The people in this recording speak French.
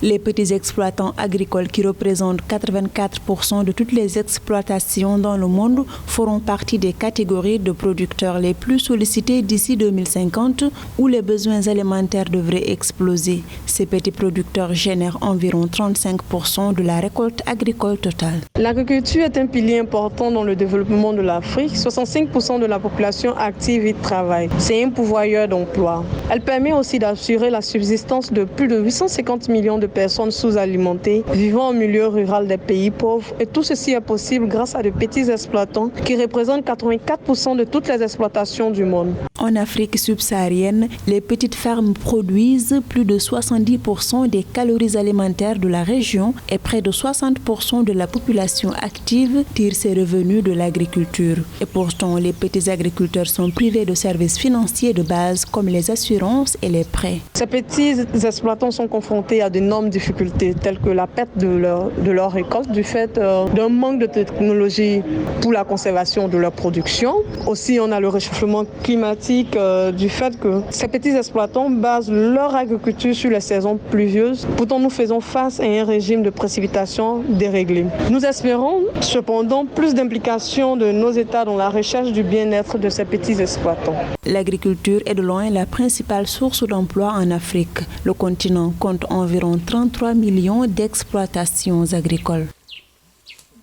Les petits exploitants agricoles qui représentent 84% de toutes les exploitations dans le monde feront partie des catégories de producteurs les plus sollicités d'ici 2050 où les besoins alimentaires devraient exploser. Ces petits producteurs génèrent environ 35% de la récolte agricole totale. L'agriculture est un pilier important dans le développement de l'Afrique. 65% de la population active y travaille. C'est un pourvoyeur d'emplois. Elle permet aussi d'assurer la subsistance de plus de 850 millions de personnes sous-alimentées vivant en milieu rural des pays pauvres. Et tout ceci est possible grâce à de petits exploitants qui représentent 84% de toutes les exploitations du monde. En Afrique subsaharienne, les petites fermes produisent plus de 70% des calories alimentaires de la région et près de 60% de la population active tire ses revenus de l'agriculture. Et pourtant, les petits agriculteurs sont privés de services financiers de base comme les assurances et les prêts. Ces petits exploitants sont confrontés à d'énormes difficultés telles que la perte de leur récolte du fait d'un manque de technologie pour la conservation de leur production. Aussi, on a le réchauffement climatique du fait que ces petits exploitants basent leur agriculture sur les saisons pluvieuses. Pourtant, nous faisons face à un régime de précipitation déréglé. Nous espérons cependant plus d'implication de nos États dans la recherche du bien-être de ces petits exploitants. L'agriculture est de loin la principale source d'emploi en Afrique. Le continent compte environ 33 millions d'exploitations agricoles.